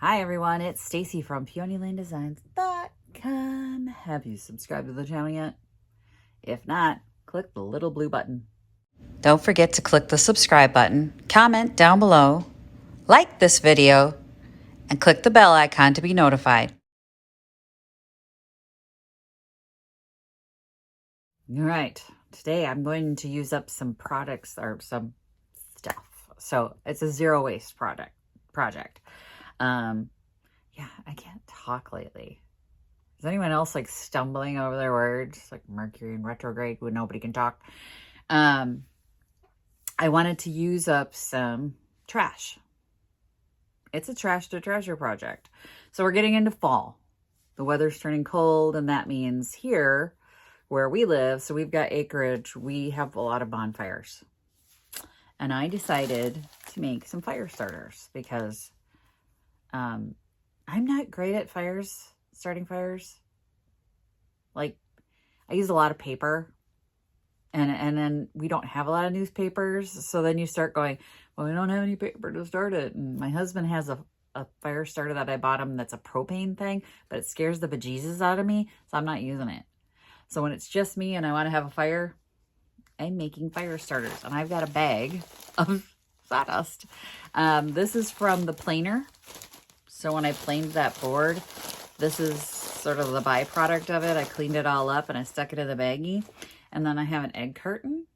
Hi everyone, it's Stacy from PeonyLaneDesigns.com. Have you subscribed to the channel yet? If not, click the little blue button. Don't forget to click the subscribe button, comment down below, like this video, and click the bell icon to be notified. All right, today I'm going to use up some products or some stuff. So it's a zero waste project. Yeah, I can't talk lately. Is anyone else like stumbling over their words? Like Mercury in retrograde when nobody can talk. I wanted to use up some trash. It's a trash to treasure project. So we're getting into fall. The weather's turning cold, and that means here where we live, so we've got acreage, we have a lot of bonfires. And I decided to make some fire starters because I'm not great at starting fires. Like, I use a lot of paper, and then we don't have a lot of newspapers. So then you start going, well, we don't have any paper to start it. And my husband has a fire starter that I bought him that's a propane thing, but it scares the bejesus out of me, so I'm not using it. So when it's just me and I want to have a fire, I'm making fire starters. And I've got a bag of sawdust. This is from the planer. So when I planed that board, this is sort of the byproduct of it. I cleaned it all up and I stuck it in the baggie. And then I have an egg carton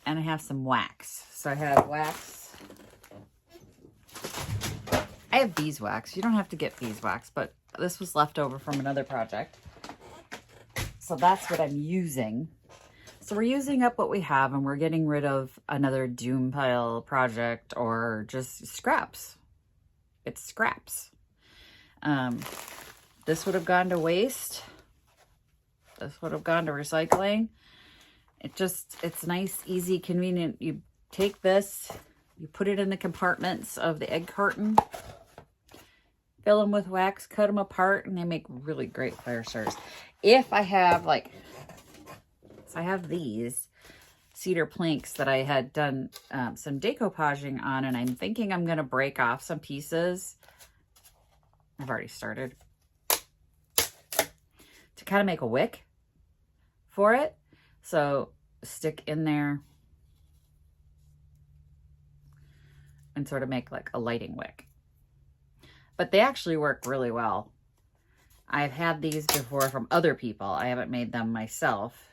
and I have some wax. So I have wax. I have beeswax. You don't have to get beeswax, but this was left over from another project. So that's what I'm using. So we're using up what we have and we're getting rid of another doom pile project or just scraps. It's scraps. This would have gone to waste. This would have gone to recycling. It's nice, easy, convenient. You take this, you put it in the compartments of the egg carton, fill them with wax, cut them apart, and they make really great fire starters. If I have so I have these cedar planks that I had done some decoupaging on, and I'm thinking I'm going to break off some pieces. I've already started to kind of make a wick for it. So stick in there and sort of make like a lighting wick. But they actually work really well. I've had these before from other people. I haven't made them myself.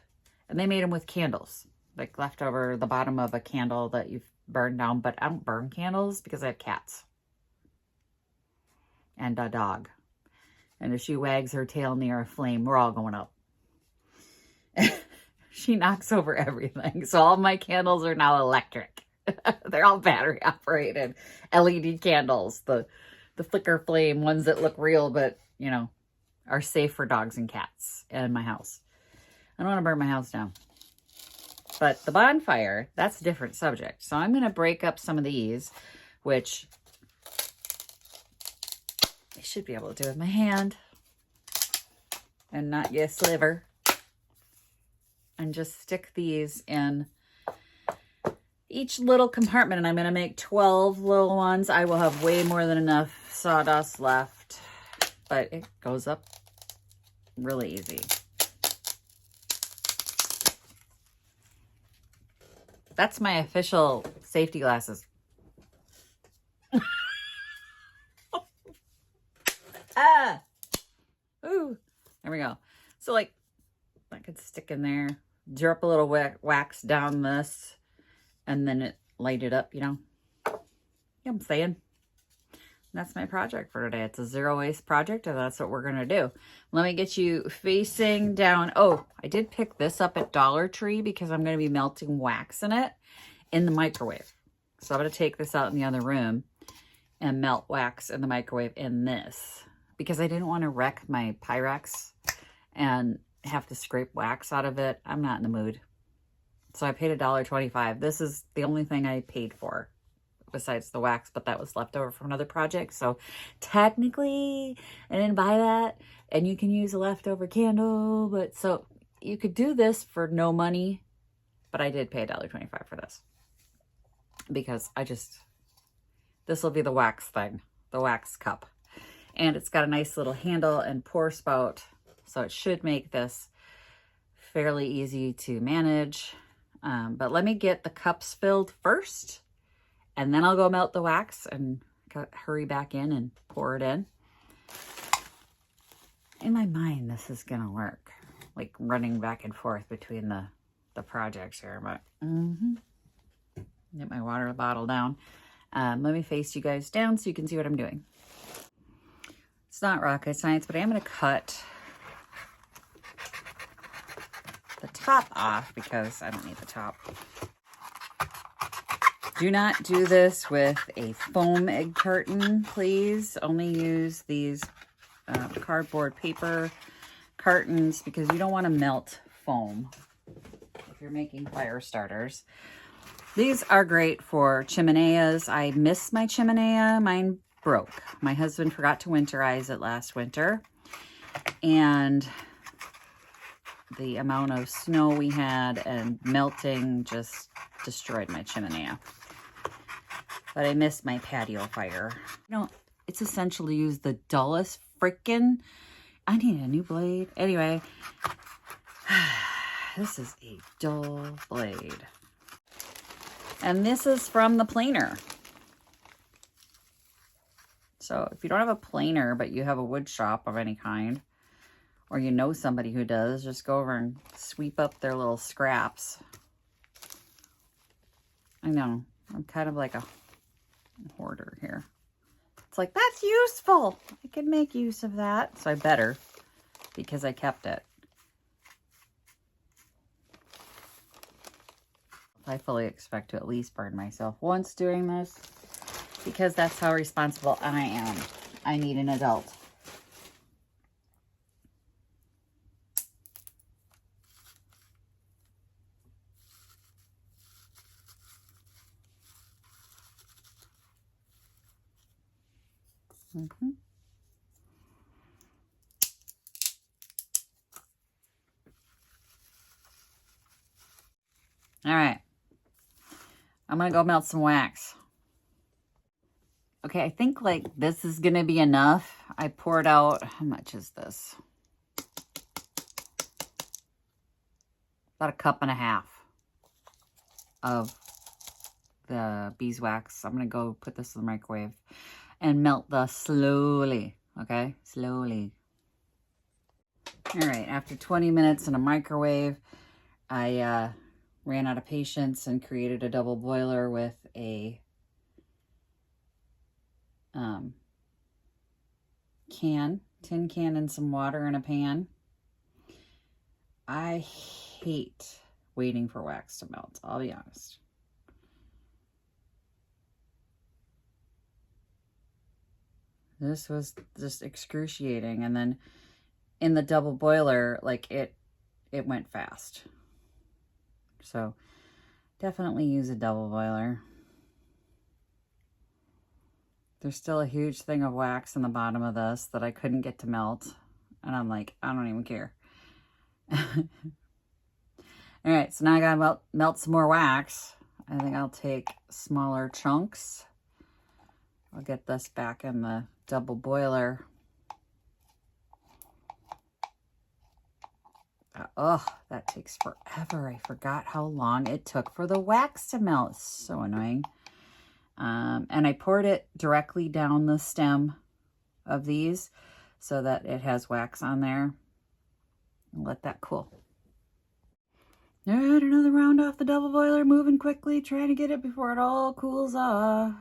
And they made them with candles, like leftover the bottom of a candle that you've burned down. But I don't burn candles because I have cats and a dog. And if she wags her tail near a flame, we're all going up. She knocks over everything. So all my candles are now electric. They're all battery operated LED candles. The flicker flame ones that look real, but you know, are safe for dogs and cats in my house. I don't want to burn my house down. But the bonfire, that's a different subject. So I'm going to break up some of these, which I should be able to do with my hand and not get a sliver. And just stick these in each little compartment. And I'm going to make 12 little ones. I will have way more than enough sawdust left, but it goes up really easy. That's my official safety glasses. Ah! Ooh! There we go. So like, I could stick in there, drop a little wax down this, and then it light it up, you know? Yeah, I'm saying. That's my project for today. It's a zero waste project, and that's what we're going to do. Let me get you facing down. Oh, I did pick this up at Dollar Tree because I'm going to be melting wax in it in the microwave. So I'm going to take this out in the other room and melt wax in the microwave in this because I didn't want to wreck my Pyrex and have to scrape wax out of it. I'm not in the mood. So I paid $1.25. This is the only thing I paid for besides the wax, but that was left over from another project. So technically I didn't buy that, and you can use a leftover candle, but so you could do this for no money, but I did pay $1.25 for this because this will be the wax thing, the wax cup. And it's got a nice little handle and pour spout, so it should make this fairly easy to manage. But let me get the cups filled first, and then I'll go melt the wax and hurry back in and pour it in. In my mind, this is gonna work, like running back and forth between the projects here, but get my water bottle down. Let me face you guys down so you can see what I'm doing. It's not rocket science, but I am gonna cut the top off because I don't need the top. Do not do this with a foam egg carton, please. Only use these cardboard paper cartons because you don't want to melt foam if you're making fire starters. These are great for chimeneas. I miss my chimenea. Mine broke. My husband forgot to winterize it last winter, and the amount of snow we had and melting just destroyed my chimenea. But I miss my patio fire. You know, it's essential to use the dullest freaking... I need a new blade. Anyway, this is a dull blade. And this is from the planer. So if you don't have a planer, but you have a wood shop of any kind, or you know somebody who does, just go over and sweep up their little scraps. I know, I'm kind of like a hoarder here. It's like, that's useful. I could make use of that. So I better, because I kept it. I fully expect to at least burn myself once doing this, because that's how responsible I am. I need an adult. All right. I'm going to go melt some wax. Okay, I think like this is going to be enough. I poured out, how much is this? About 1.5 cups of the beeswax. I'm going to go put this in the microwave and melt this slowly, okay? Slowly. All right, after 20 minutes in a microwave, I ran out of patience and created a double boiler with a tin can and some water in a pan. I hate waiting for wax to melt, I'll be honest. This was just excruciating. And then in the double boiler, like it went fast. So definitely use a double boiler. There's still a huge thing of wax in the bottom of this that I couldn't get to melt. And I'm like, I don't even care. All right, so now I gotta melt some more wax. I think I'll take smaller chunks. I'll get this back in the double boiler. Oh, that takes forever. I forgot how long it took for the wax to melt. So annoying. And I poured it directly down the stem of these so that it has wax on there. Let that cool. All right, another round off the double boiler, moving quickly, trying to get it before it all cools off.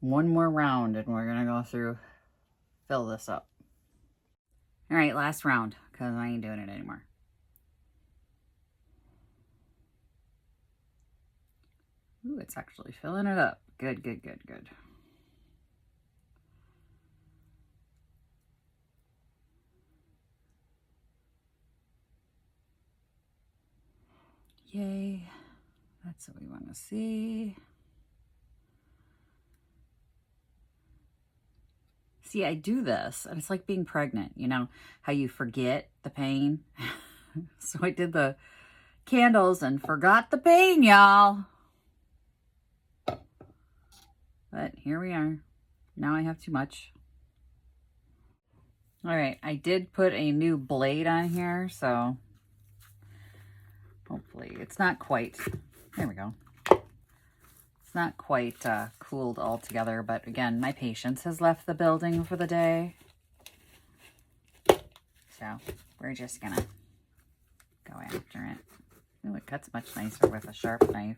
One more round and we're gonna go through, fill this up. All right, last round, because I ain't doing it anymore. Ooh, it's actually filling it up. Good, good, good, good. Yay, that's what we want to see. See, I do this, and it's like being pregnant, you know, how you forget the pain. So I did the candles and forgot the paint, y'all. But here we are. Now I have too much. All right, I did put a new blade on here, so hopefully it's not quite, there we go. It's not quite cooled all together, but again, my patience has left the building for the day. So we're just gonna go after it. Ooh, it cuts much nicer with a sharp knife.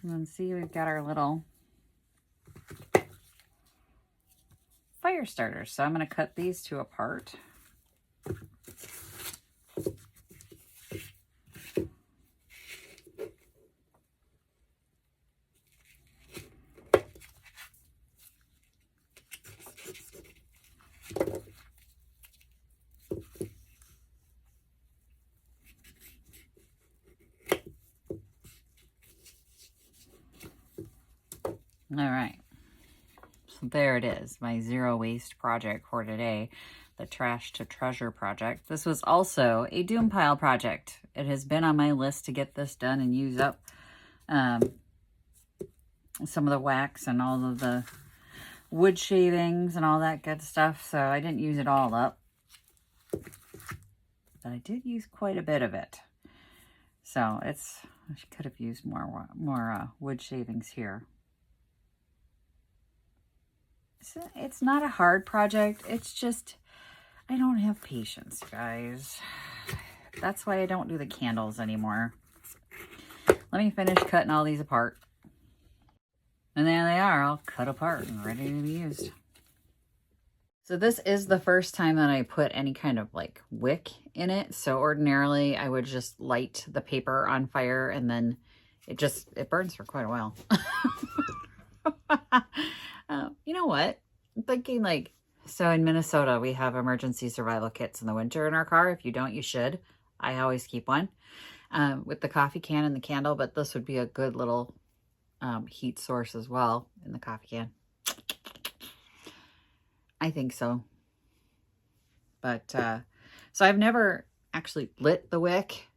And then see, we've got our little fire starters. So I'm going to cut these two apart. All right, so there it is, my zero waste project for today, the trash to treasure project. This was also a doom pile project. It has been on my list to get this done and use up some of the wax and all of the wood shavings and all that good stuff. So I didn't use it all up, but I did use quite a bit of it. So I could have used more wood shavings here. It's not a hard project. It's just, I don't have patience, guys. That's why I don't do the candles anymore. Let me finish cutting all these apart. And there they are, all cut apart and ready to be used. So this is the first time that I put any kind of like wick in it. So ordinarily I would just light the paper on fire and then it burns for quite a while. You know what? I'm thinking like, so in Minnesota, we have emergency survival kits in the winter in our car. If you don't, you should. I always keep one with the coffee can and the candle, but this would be a good little heat source as well in the coffee can. I think so. But, so I've never actually lit the wick.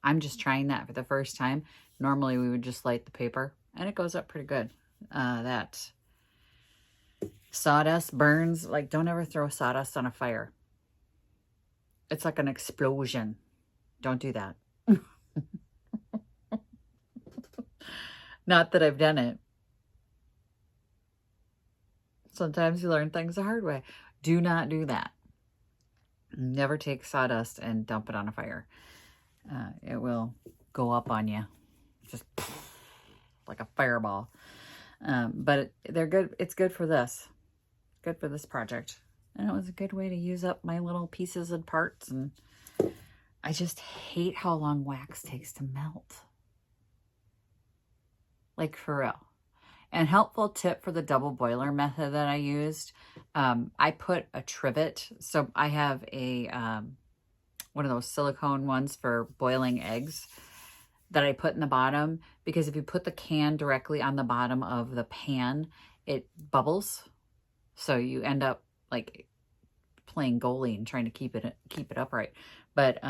I'm just trying that for the first time. Normally we would just light the paper and it goes up pretty good. That sawdust burns. Like, don't ever throw sawdust on a fire. It's like an explosion. Don't do that. Not that I've done it. Sometimes you learn things the hard way. Do not do that. Never take sawdust and dump it on a fire. It will go up on you. Just like a fireball. But they're good. It's good for this. Good for this project. And it was a good way to use up my little pieces and parts. And I just hate how long wax takes to melt. Like, for real. And helpful tip for the double boiler method that I used. I put a trivet. So I have a one of those silicone ones for boiling eggs that I put in the bottom, because if you put the can directly on the bottom of the pan, it bubbles. So you end up like playing goalie and trying to keep it upright. But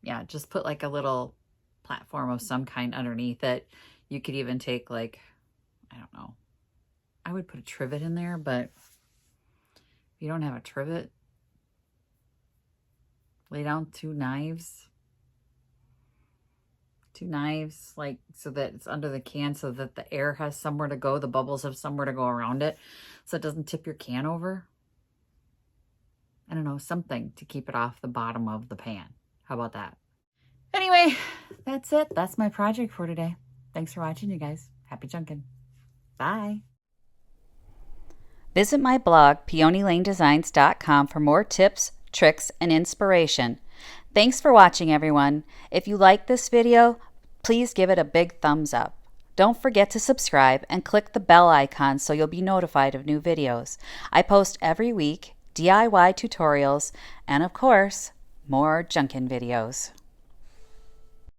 yeah, just put like a little platform of some kind underneath it. You could even take like, I don't know, I would put a trivet in there, but if you don't have a trivet, lay down two knives, like, so that it's under the can, so that the air has somewhere to go, the bubbles have somewhere to go around it, so it doesn't tip your can over. I don't know, something to keep it off the bottom of the pan. How about that? Anyway, that's it. That's my project for today. Thanks for watching, you guys. Happy junkin'. Bye. Visit my blog, peonylanedesigns.com, for more tips, tricks, and inspiration. Thanks for watching, everyone. If you like this video, please give it a big thumbs up. Don't forget to subscribe and click the bell icon so you'll be notified of new videos. I post every week DIY tutorials and, of course, more junkin' videos.